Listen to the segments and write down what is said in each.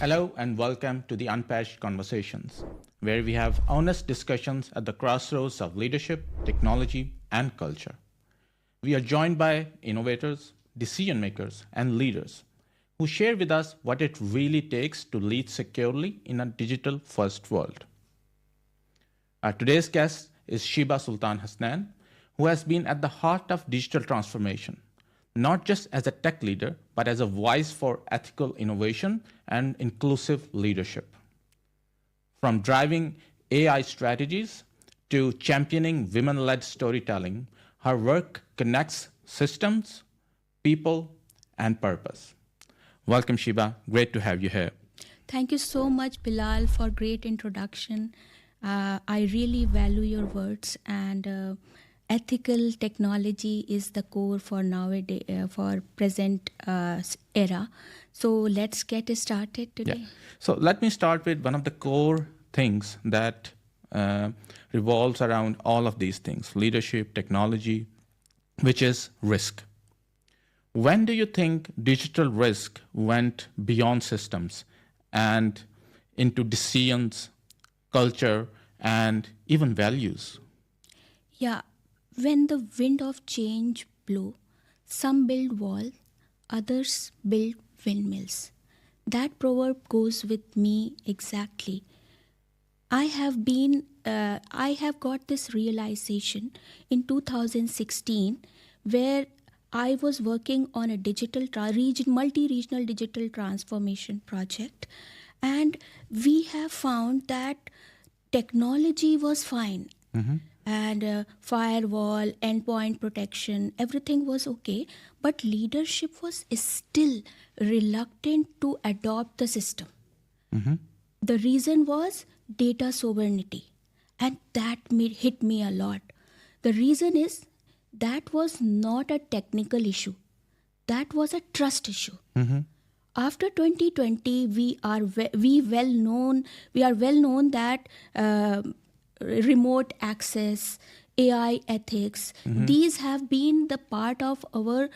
Hello and welcome to the Unpatched Conversations, where we have honest discussions at the crossroads of leadership, technology, and culture. We are joined by innovators, decision makers, and leaders who share with us what it really takes to lead securely in a digital first world. Our today's guest is Sheeba Sultan Hasnain, who has been at the heart of digital transformation, not just as a tech leader, but as a voice for ethical innovation and inclusive leadership. From driving AI strategies to championing women-led storytelling, her work connects systems, people, and purpose. Welcome, Sheeba. Great to have you here. Thank you so much, Bilal, for great introduction. I really value your words, and ethical technology is the core for nowadays, for present era. So let's get started today. Yeah. So let me start with one of the core things that revolves around all of these things: leadership, technology, which is risk. When do you think digital risk went beyond systems and into decisions, culture, and even values? Yeah, when the wind of change blow, some build walls, others build windmills. That proverb goes with me exactly. I have got this realization in 2016 where I was working on a multi-regional digital transformation project, and we have found that technology was fine. And firewall, endpoint protection, everything was okay, but leadership was still reluctant to adopt the system. The reason was data sovereignty, and that hit me a lot. The reason is that was not a technical issue, that was a trust issue. After 2020, we are well known that remote access, AI ethics, these have been the part of our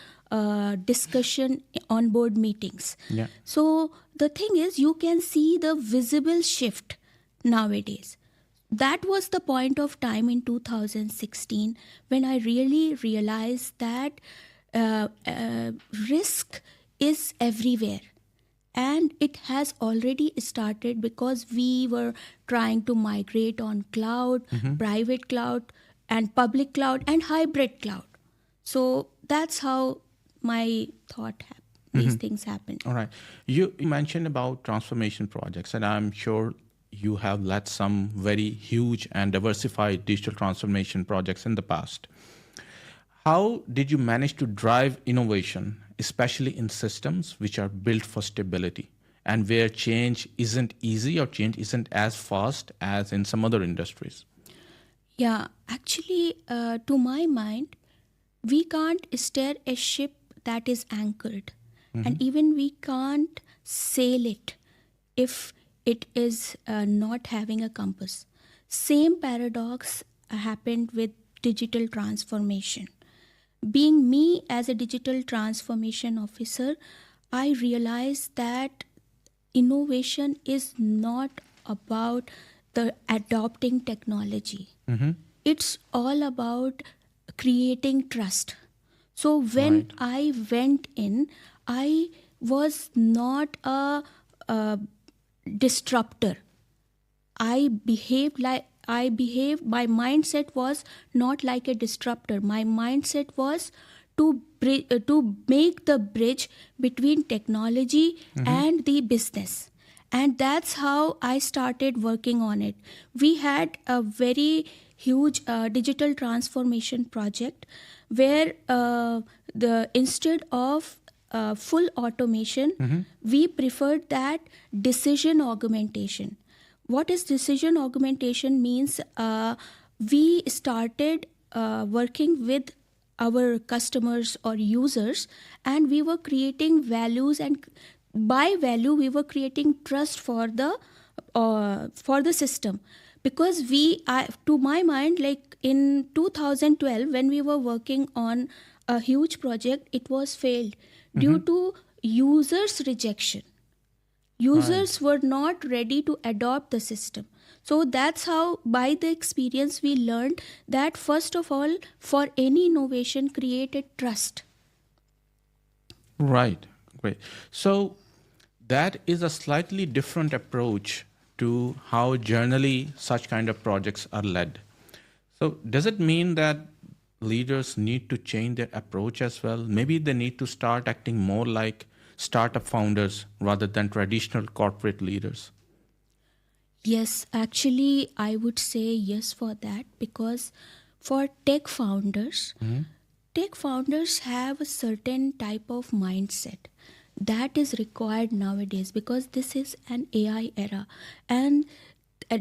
discussion on board meetings. Yeah. So the thing is, you can see the visible shift nowadays. That was the point of time in 2016 when I really realized that risk is everywhere. And it has already started because we were trying to migrate on cloud, private cloud, and public cloud, and hybrid cloud. So that's how my thought these things happened. All right. You mentioned about transformation projects, and I'm sure you have led some very huge and diversified digital transformation projects in the past. How did you manage to drive innovation, especially in systems which are built for stability and where change isn't easy or change isn't as fast as in some other industries? Yeah, actually, to my mind, we can't steer a ship that is anchored, and even we can't sail it if it is not having a compass. Same paradox happened with digital transformation. Being me as a digital transformation officer, I realized that innovation is not about the adopting technology. It's all about creating trust. So when I went in, I was not a disruptor. My mindset was not like a disruptor. My mindset was to make the bridge between technology and the business. And that's how I started working on it. We had a very huge digital transformation project where instead of full automation, we preferred that decision augmentation. What is decision augmentation means? We started working with our customers or users, and we were creating values, and by value we were creating trust for the system. Because to my mind, like in 2012 when we were working on a huge project, it was failed due to users rejection. Users were not ready to adopt the system. So that's how, by the experience, we learned that first of all, for any innovation, create a trust. Right. Great. So that is a slightly different approach to how generally such kind of projects are led. So does it mean that leaders need to change their approach as well? Maybe they need to start acting more like startup founders rather than traditional corporate leaders. Yes, actually, I would say yes for that, because for tech founders have a certain type of mindset that is required nowadays, because this is an AI era, and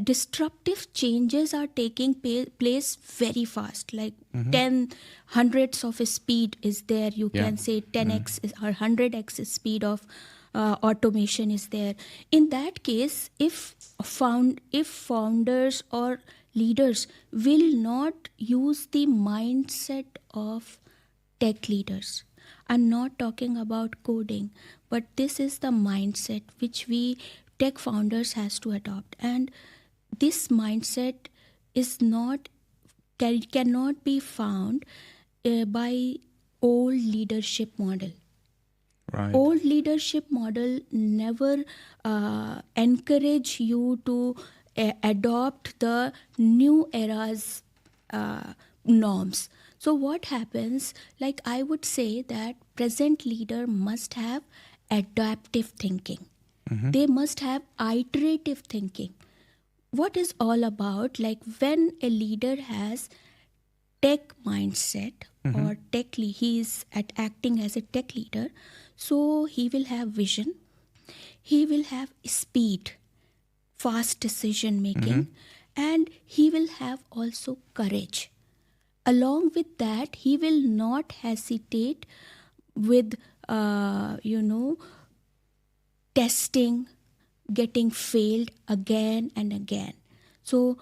disruptive changes are taking place very fast, like 10 hundreds of a speed is there, you Yeah. can say 10x or 100x speed of automation is there. In that case, if founders or leaders will not use the mindset of tech leaders, I'm not talking about coding, but this is the mindset which we tech founders has to adopt. And this mindset is not cannot be found by old leadership model. Right. Old leadership model never encourage you to adopt the new era's norms. So what happens, like I would say that present leader must have adaptive thinking. They must have iterative thinking. What is all about, like when a leader has tech mindset or he is acting as a tech leader, so he will have vision, he will have speed, fast decision making, and he will have also courage. Along with that, he will not hesitate with testing, getting failed again and again. So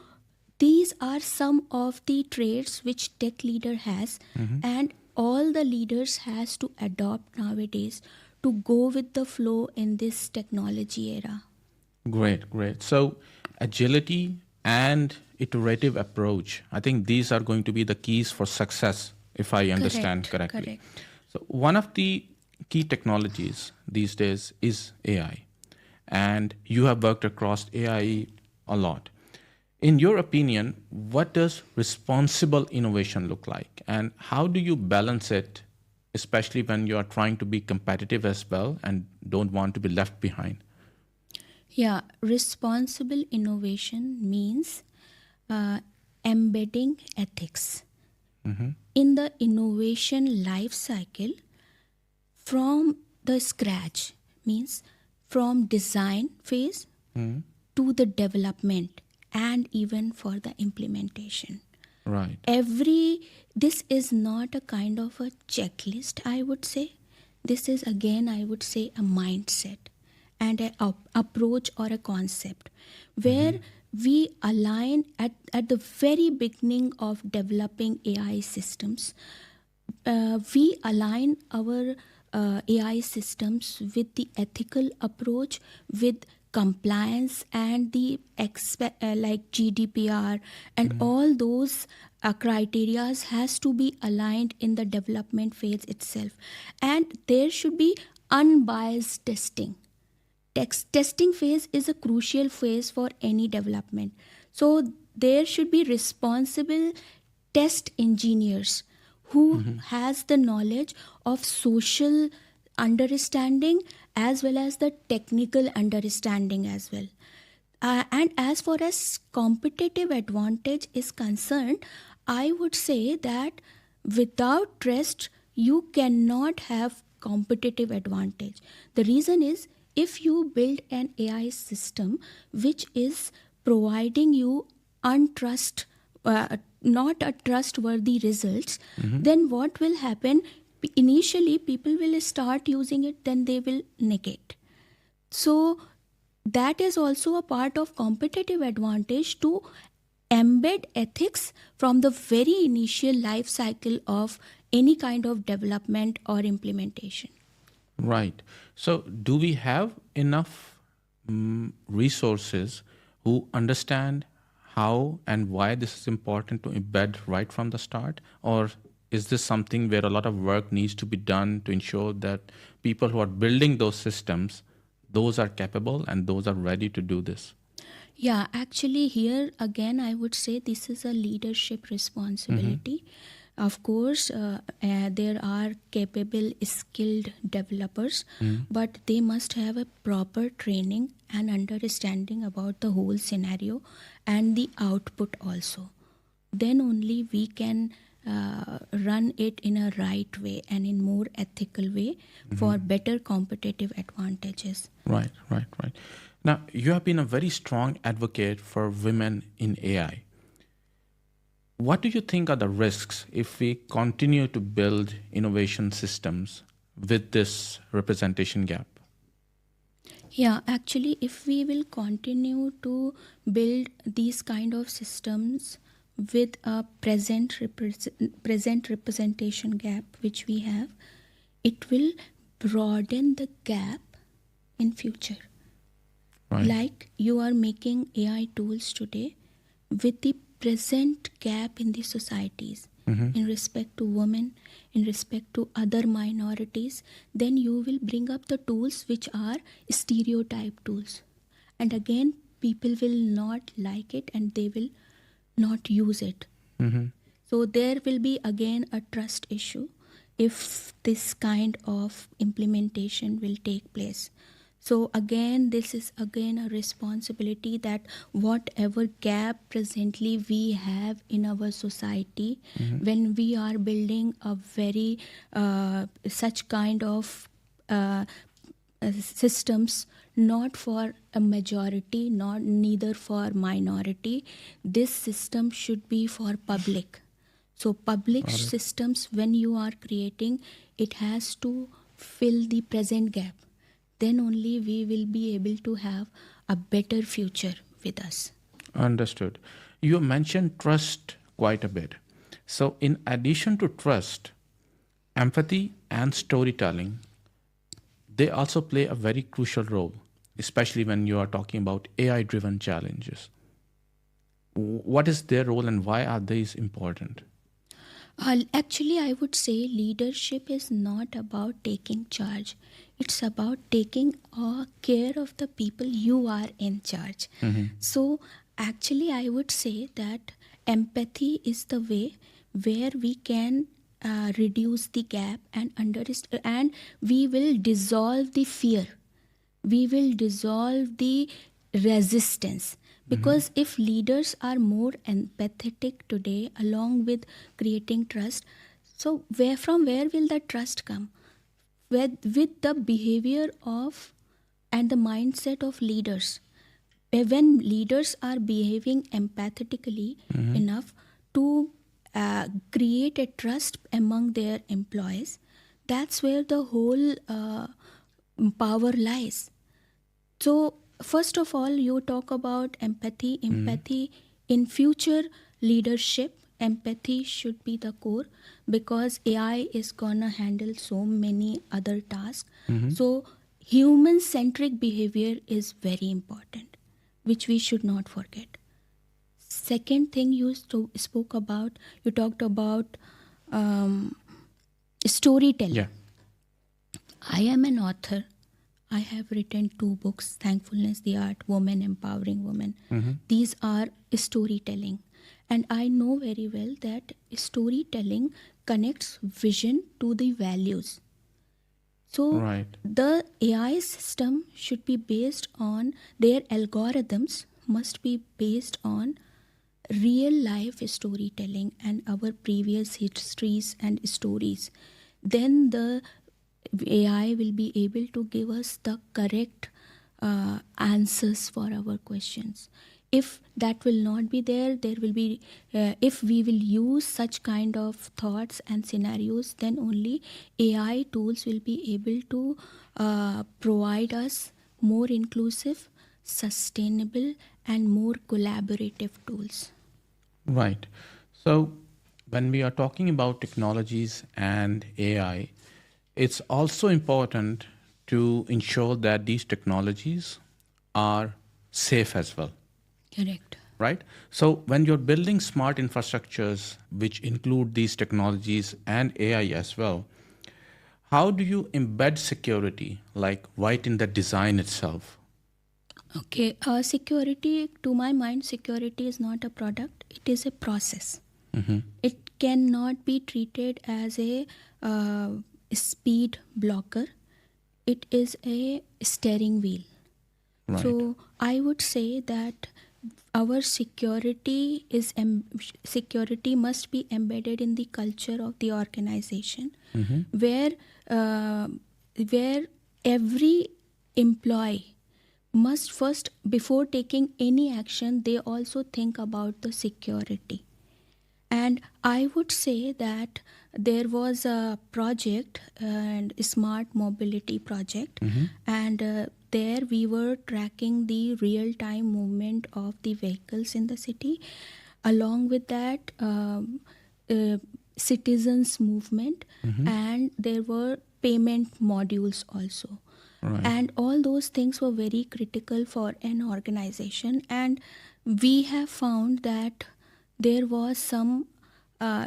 these are some of the traits which tech leader has, and all the leaders has to adopt nowadays to go with the flow in this technology era. Great, great. So agility and iterative approach, I think these are going to be the keys for success, if I understand correctly. Correct. So one of the key technologies these days is AI. And you have worked across AI a lot. In your opinion, what does responsible innovation look like? And how do you balance it, especially when you are trying to be competitive as well and don't want to be left behind? Yeah, responsible innovation means embedding ethics in the innovation life cycle from the scratch, means from design phase to the development and even for the implementation. Right. This is not a kind of a checklist, I would say. This is again, I would say, a mindset and an approach or a concept where we align at the very beginning of developing AI systems. We align our AI systems with the ethical approach, with compliance and the like GDPR and all those criteria has to be aligned in the development phase itself. And there should be unbiased testing. Testing phase is a crucial phase for any development. So there should be responsible test engineers who has the knowledge of social understanding as well as the technical understanding as well. And as far as competitive advantage is concerned, I would say that without trust, you cannot have competitive advantage. The reason is, if you build an AI system which is providing you not a trustworthy results, then what will happen? Initially, people will start using it, then they will negate. So that is also a part of competitive advantage, to embed ethics from the very initial life cycle of any kind of development or implementation. Right. So do we have enough resources who understand how and why this is important to embed right from the start? Or is this something where a lot of work needs to be done to ensure that people who are building those systems, those are capable and those are ready to do this? Yeah, actually, here again, I would say this is a leadership responsibility. Of course, there are capable, skilled developers, but they must have a proper training and understanding about the whole scenario and the output also. Then only we can run it in a right way and in more ethical way for better competitive advantages. Right, right, right. Now, you have been a very strong advocate for women in AI. What do you think are the risks if we continue to build innovation systems with this representation gap? Yeah, actually, if we will continue to build these kind of systems with a present representation gap which we have, it will broaden the gap in future. Right. Like you are making AI tools today with the present gap in the societies in respect to women, in respect to other minorities, then you will bring up the tools which are stereotype tools. And again, people will not like it and they will not use it. So there will be again a trust issue if this kind of implementation will take place. So again, this is again a responsibility that whatever gap presently we have in our society, when we are building a very such kind of systems, not for a majority, not neither for minority, this system should be for public. So public systems, when you are creating, it has to fill the present gap. Then only we will be able to have a better future with us. Understood. You mentioned trust quite a bit. So, in addition to trust, empathy and storytelling, they also play a very crucial role, especially when you are talking about AI driven challenges. What is their role and why are these important? Actually, I would say leadership is not about taking charge. It's about taking care of the people you are in charge. So, actually, I would say that empathy is the way where we can reduce the gap and and we will dissolve the fear. We will dissolve the resistance. Because if leaders are more empathetic today, along with creating trust, so from where will that trust come? With the behavior of and the mindset of leaders. When leaders are behaving empathetically enough to create a trust among their employees, that's where the whole power lies. So, first of all, you talk about empathy. Empathy in future leadership, empathy should be the core because AI is gonna handle so many other tasks. So, human centric behavior is very important, which we should not forget. Second thing you spoke about, you talked about storytelling. Yeah. I am an author. I have written 2 books, Thankfulness, the Art, Women Empowering Women. These are storytelling. And I know very well that storytelling connects vision to the values. So Right. the AI system should be based on, their algorithms must be based on real life storytelling and our previous histories and stories. Then the AI will be able to give us the correct answers for our questions. If that will not be there, there will be, if we will use such kind of thoughts and scenarios, then only AI tools will be able to provide us more inclusive, sustainable, and more collaborative tools. Right. So, when we are talking about technologies and AI, it's also important to ensure that these technologies are safe as well, Correct. right? So when you're building smart infrastructures, which include these technologies and AI as well, how do you embed security, like right in the design itself? Okay, security, to my mind, security is not a product, it is a process. It cannot be treated as a speed blocker, it is a steering wheel. Right. So I would say that our security must be embedded in the culture of the organization, where uh, where every employee must first, before taking any action, they also think about the security. And I would say that there was a project, and smart mobility project, and there we were tracking the real time movement of the vehicles in the city. Along with that, uh, citizens movement, and there were payment modules also. Right. And all those things were very critical for an organization, and we have found that there was some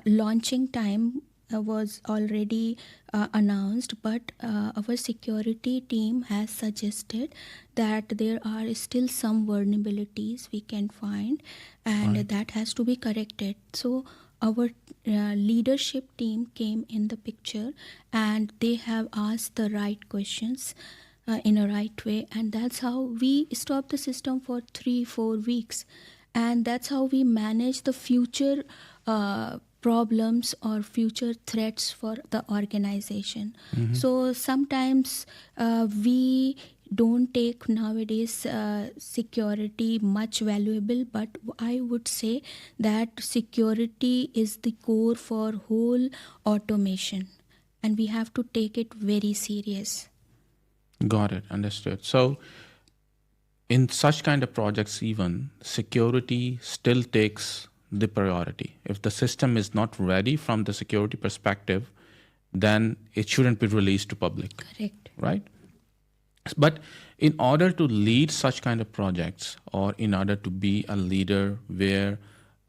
launching time was already announced, but our security team has suggested that there are still some vulnerabilities we can find, and that has to be corrected. So our leadership team came in the picture, and they have asked the right questions in a right way, and that's how we stopped the system for 3-4 weeks, and that's how we manage the future problems or future threats for the organization. So sometimes we don't take nowadays security much valuable, but I would say that security is the core for whole automation, and we have to take it very serious. Got it. Understood. So in such kind of projects, even security still takes the priority. If the system is not ready from the security perspective, then it shouldn't be released to public, Correct. right? But in order to lead such kind of projects, or in order to be a leader where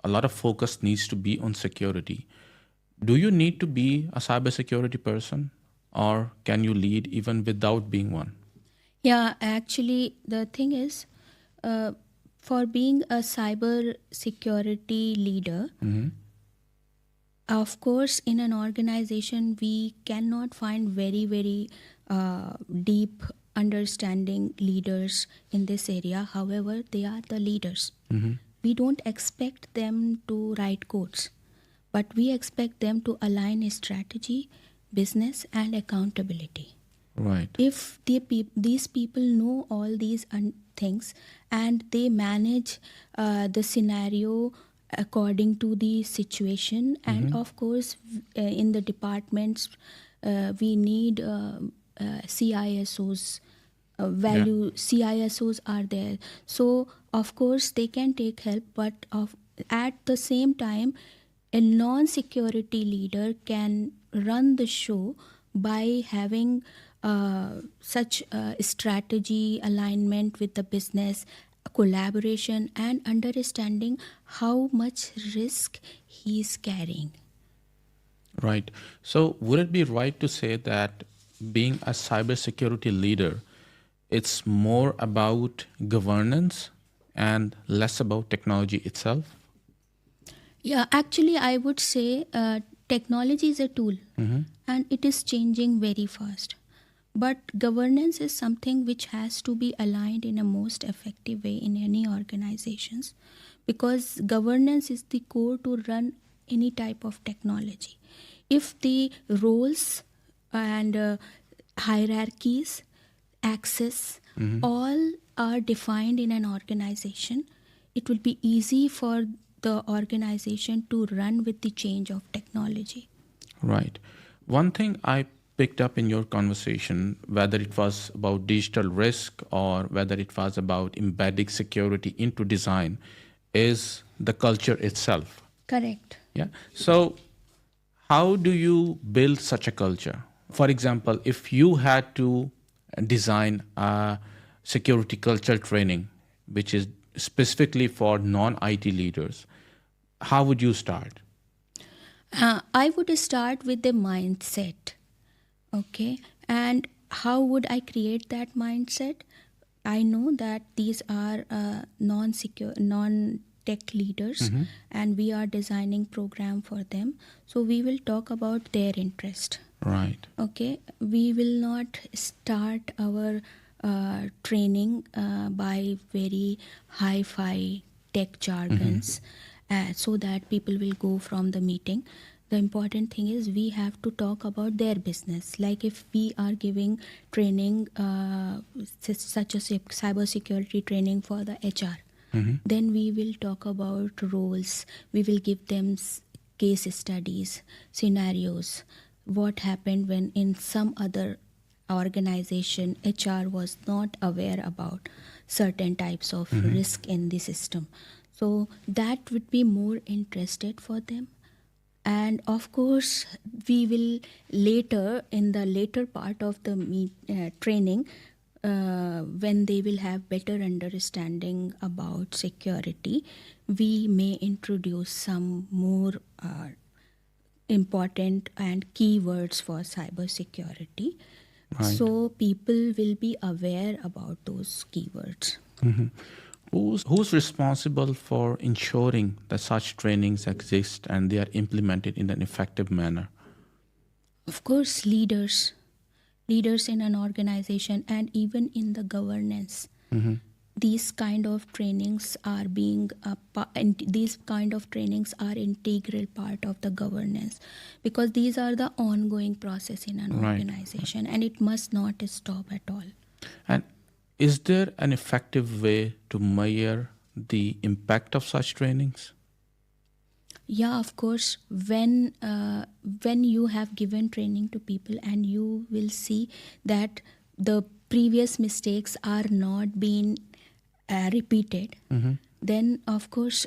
a lot of focus needs to be on security, do you need to be a cybersecurity person, or can you lead even without being one? Yeah, actually, the thing is, for being a cyber security leader, of course, in an organization, we cannot find very, very deep understanding leaders in this area. However, they are the leaders. We don't expect them to write codes, but we expect them to align strategy, business, and accountability. Right. If these people know all these things, and they manage the scenario according to the situation, and of course in the departments we need CISOs, CISOs are there, so of course they can take help, but at the same time a non-security leader can run the show by having such strategy, alignment with the business, collaboration, and understanding how much risk he is carrying. Right. So would it be right to say that being a cybersecurity leader, it's more about governance and less about technology itself? Yeah, actually, I would say technology is a tool, and it is changing very fast. But governance is something which has to be aligned in a most effective way in any organizations, because governance is the core to run any type of technology. If the roles and hierarchies, access, all are defined in an organization, it will be easy for the organization to run with the change of technology. Right. One thing I picked up in your conversation, whether it was about digital risk or whether it was about embedding security into design, is the culture itself. Correct. Yeah. So how do you build such a culture? For example, if you had to design a security culture training, which is specifically for non-IT leaders, how would you start? I would start with the mindset. Okay. And how would I create that mindset? I know that these are non-tech leaders, and we are designing program for them. So we will talk about their interest. Right. Okay, we will not start our training by very hi-fi tech jargons, so that people will go from the meeting. The important thing is we have to talk about their business. Like if we are giving training, such as cybersecurity training for the HR, then we will talk about roles. We will give them case studies, scenarios. What happened when in some other organization HR was not aware about certain types of risk in the system. So that would be more interested for them. And of course, we will later, in the later part of the training, when they will have better understanding about security, we may introduce some more important and keywords for cybersecurity. Right. So people will be aware about those keywords. Who's responsible for ensuring that such trainings exist and they are implemented in an effective manner? Of course, leaders in an organization and even in the governance. These kind of trainings are integral part of the governance, because these are the ongoing process in an Right. organization, and it must not stop at all. And is there an effective way to measure the impact of such trainings? Yeah, of course. When you have given training to people and you will see that the previous mistakes are not being repeated, then of course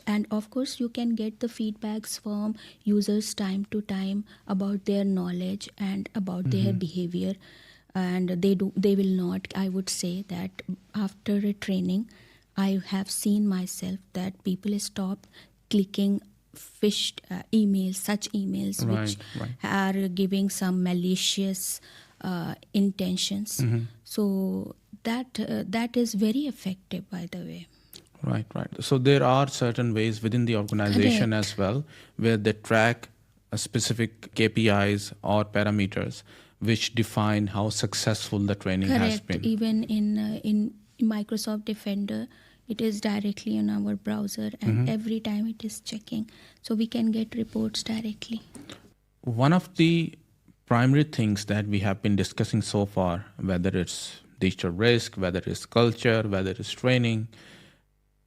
you can get the feedbacks from users time to time about their knowledge and about their behavior. And they will not, I would say that after a training, I have seen myself that people stop clicking phished emails, such emails which Right. are giving some malicious intentions. So that is very effective, by the way. Right. So there are certain ways within the organization Correct. as well where they track a specific KPIs or parameters which define how successful the training has Correct. been. Even in Microsoft Defender, it is directly on our browser, and every time it is checking, so we can get reports directly. One of the primary things that we have been discussing so far, whether it's digital risk, whether it's culture, whether it's training,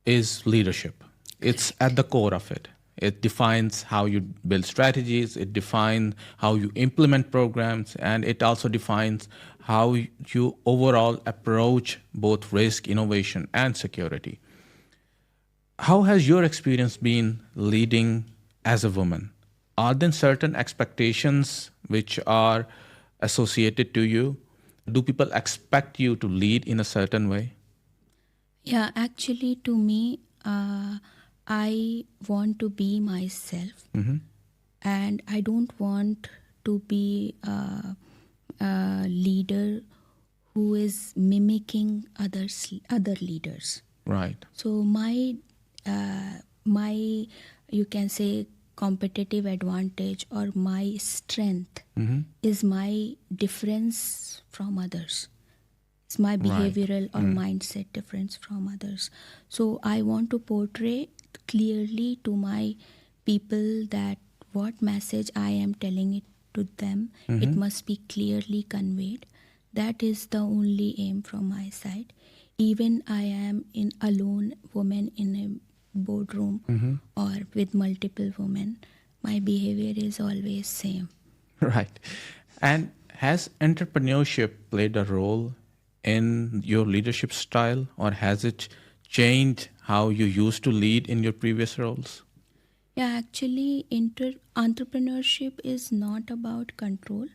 is leadership. It's at the core of it. It defines how you build strategies, it defines how you implement programs, and it also defines how you overall approach both risk, innovation, and security. How has your experience been leading as a woman? Are there certain expectations which are associated to you? Do people expect you to lead in a certain way? Yeah, actually, to me, I want to be myself, and I don't want to be a leader who is mimicking other leaders. Right. So my you can say competitive advantage or my strength is my difference from others. It's my behavioral or mindset difference from others. So I want to portray clearly to my people that what message I am telling it to them, it must be clearly conveyed. That is the only aim from my side. Even I am in alone woman in a boardroom or with multiple women, my behavior is always same. Right. And has entrepreneurship played a role in your leadership style, or has it changed how you used to lead in your previous roles? Yeah, actually, entrepreneurship is not about control.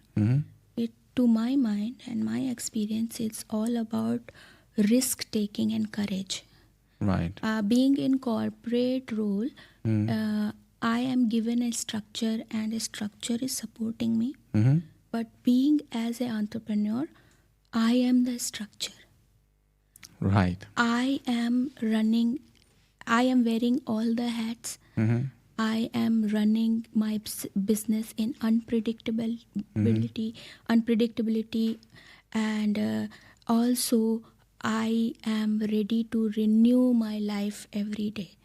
It, to my mind and my experience, it's all about risk taking and courage. Right. Being in corporate role, I am given a structure and a structure is supporting me. But being as an entrepreneur, I am the structure. Right. I am wearing all the hats. I am running my business in unpredictability, and also I am ready to renew my life every day.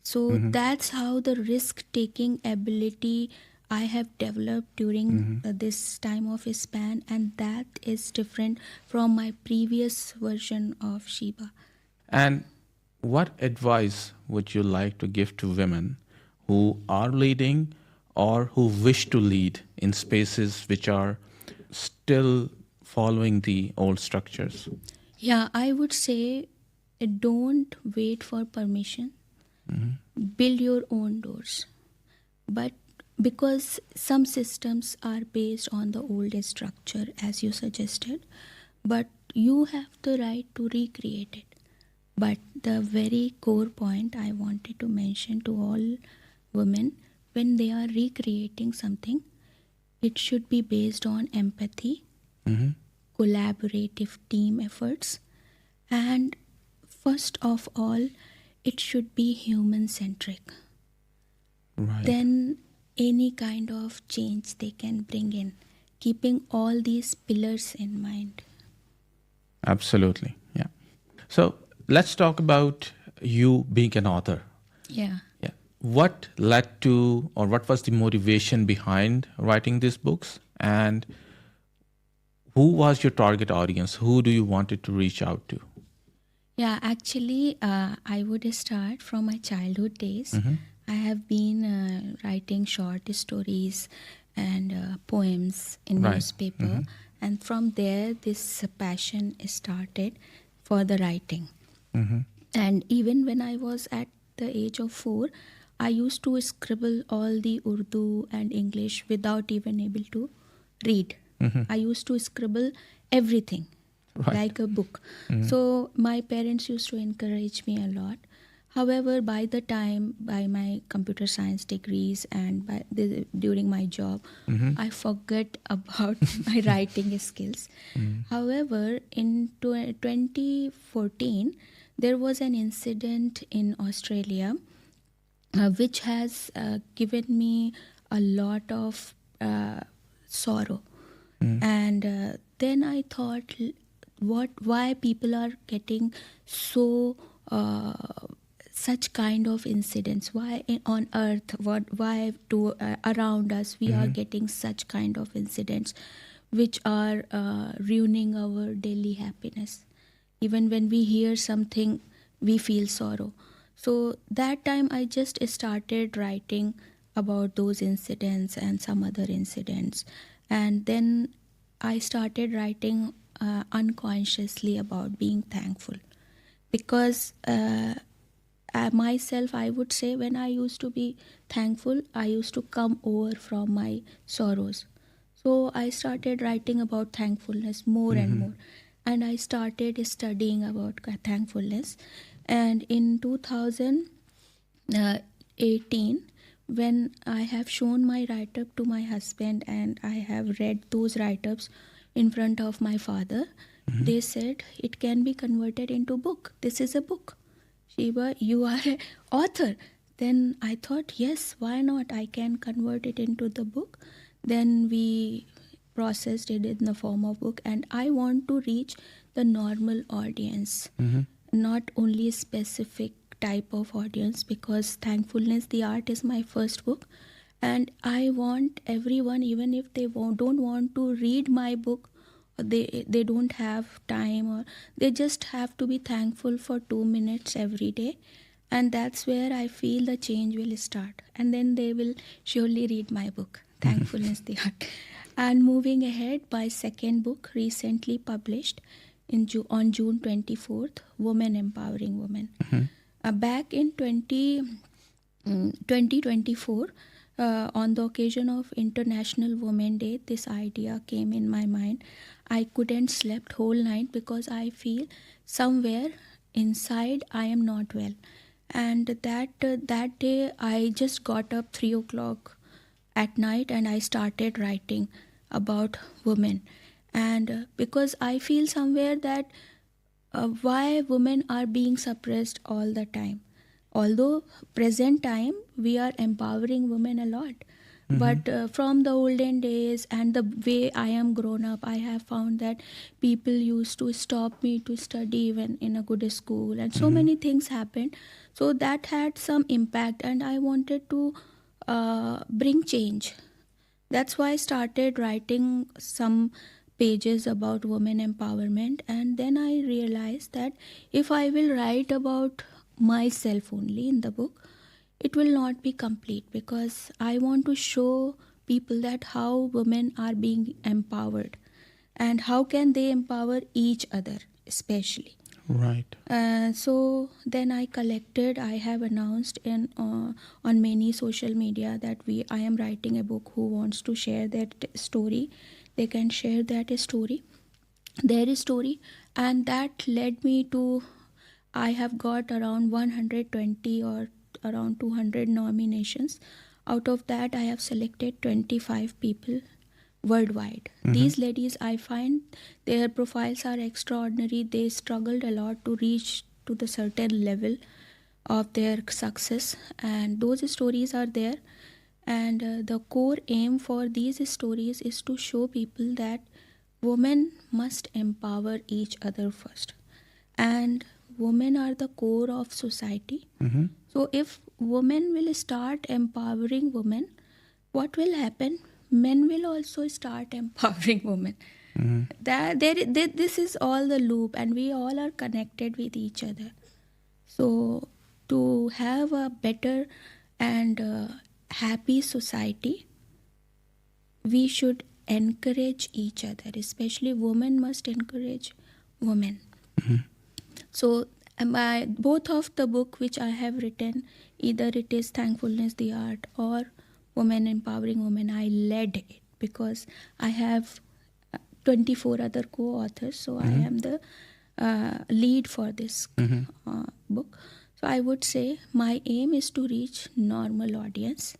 So that's how the risk-taking ability I have developed during this time of a span, and that is different from my previous version of Sheeba. And what advice would you like to give to women who are leading or who wish to lead in spaces which are still following the old structures? Yeah, I would say don't wait for permission. Build your own doors. But because some systems are based on the old structure, as you suggested, but you have the right to recreate it. But the very core point I wanted to mention to all women, when they are recreating something, it should be based on empathy, collaborative team efforts, and first of all, it should be human centric. Right. Then any kind of change they can bring in, keeping all these pillars in mind. Absolutely. Yeah. So let's talk about you being an author. Yeah. Yeah. What led to, or what was the motivation behind writing these books? And who was your target audience? Who do you wanted to reach out to? Yeah, actually, I would start from my childhood days. I have been writing short stories and poems in Right. newspaper, and from there, this passion started for the writing. And even when I was at the age of 4, I used to scribble all the Urdu and English without even able to read. I used to scribble everything. Right. Like a book. So my parents used to encourage me a lot. However, by my computer science degrees and during my job, I forget about my writing skills. However, in 2014, there was an incident in Australia which has given me a lot of sorrow. And then I thought, why people are getting so such kind of incidents? Why on earth? Why around us we are getting such kind of incidents, which are ruining our daily happiness? Even when we hear something, we feel sorrow. So that time I just started writing about those incidents and some other incidents, and then I started writing unconsciously about being thankful, because myself, I would say, when I used to be thankful, I used to come over from my sorrows. So I started writing about thankfulness more and more, and I started studying about thankfulness. And in 2018, when I have shown my write-up to my husband and I have read those write-ups in front of my father, they said it can be converted into book. This is a book. Sheeba, you are an author. Then I thought, yes, why not? I can convert it into the book. Then we processed it in the form of book, and I want to reach the normal audience, not only a specific type of audience, because Thankfulness the Art is my first book, and I want everyone, even if they don't want to read my book, or they don't have time, or they just have to be thankful for 2 minutes every day, and that's where I feel the change will start, and then they will surely read my book, Thankfulness the Art. And moving ahead, my second book recently published on June 24th, Women Empowering Women. Back in 2024, on the occasion of International Women Day, this idea came in my mind. I couldn't sleep whole night because I feel somewhere inside I am not well. And that day I just got up 3 o'clock at night and I started writing about women. And because I feel somewhere that why women are being suppressed all the time, although present time we are empowering women a lot, but from the olden days and the way I am grown up, I have found that people used to stop me to study even in a good school, and so many things happened. So that had some impact and I wanted to bring change. That's why I started writing some pages about women empowerment, and then I realized that if I will write about myself only in the book, it will not be complete, because I want to show people that how women are being empowered and how can they empower each other especially. Right. So then I have announced on many social media that I am writing a book. Who wants to share that story, they can share that story, their story. And that led me to, I have got around 120 or around 200 nominations. Out of that, I have selected 25 people worldwide. These ladies, I find their profiles are extraordinary. They struggled a lot to reach to the certain level of their success, and those stories are there. And the core aim for these stories is to show people that women must empower each other first, and women are the core of society. So if women will start empowering women, what will happen? Men will also start empowering women. This is all the loop, and we all are connected with each other. So to have a better and happy society, we should encourage each other. Especially women must encourage women. So both of the book which I have written, either it is Thankfulness the Art or Women Empowering Women, I led it because I have 24 other co-authors, so I am the lead for this book. So I would say my aim is to reach normal audience,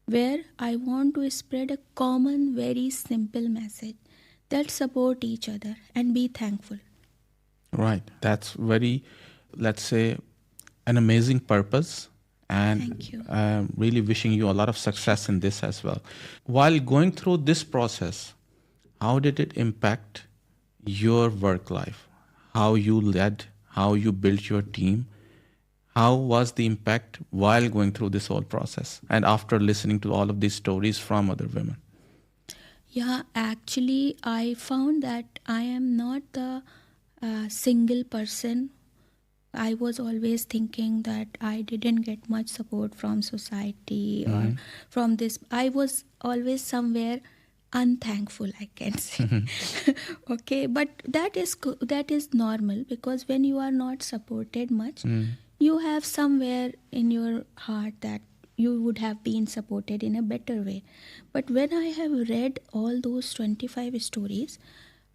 where I want to spread a common, very simple message that support each other and be thankful. Right. That's very, let's say, an amazing purpose. And Thank you. I'm really wishing you a lot of success in this as well. While going through this process, how did it impact your work life? How you led, how you built your team? How was the impact while going through this whole process and after listening to all of these stories from other women? Yeah, actually, I found that I am not the single person. I was always thinking that I didn't get much support from society or from this. I was always somewhere unthankful, I can say. Okay, but that is normal, because when you are not supported much, you have somewhere in your heart that you would have been supported in a better way. But when I have read all those 25 stories,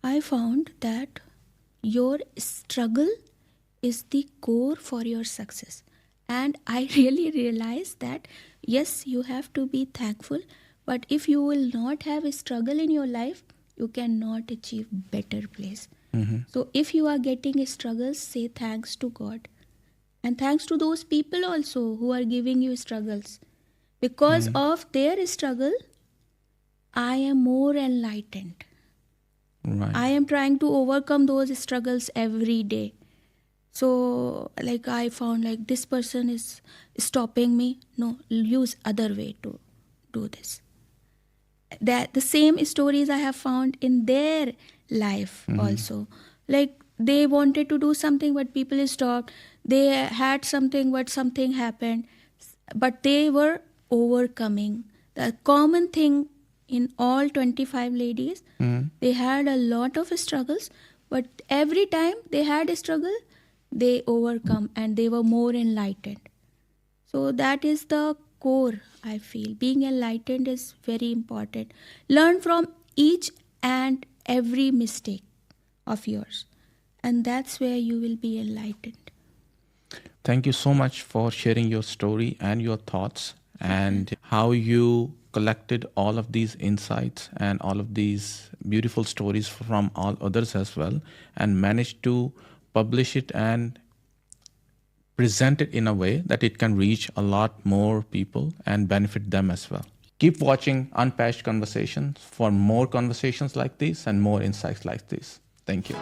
I found that your struggle is the core for your success. And I really realized that yes, you have to be thankful, but if you will not have a struggle in your life, you cannot achieve better place. So if you are getting struggles, say thanks to God. And thanks to those people also who are giving you struggles. Because of their struggle, I am more enlightened. Right. I am trying to overcome those struggles every day. So like I found like this person is stopping me. No, use other way to do this. That the same stories I have found in their life also. Like they wanted to do something but people stopped. They had something but something happened. But they were overcoming. The common thing in all 25 ladies, they had a lot of struggles, but every time they had a struggle, they overcome and they were more enlightened. So that is the core, I feel. Being enlightened is very important. Learn from each and every mistake of yours, and that's where you will be enlightened. Thank you so much for sharing your story and your thoughts and how you collected all of these insights and all of these beautiful stories from all others as well and managed to publish it and present it in a way that it can reach a lot more people and benefit them as well. Keep watching Unpatched Conversations for more conversations like this and more insights like this. Thank you.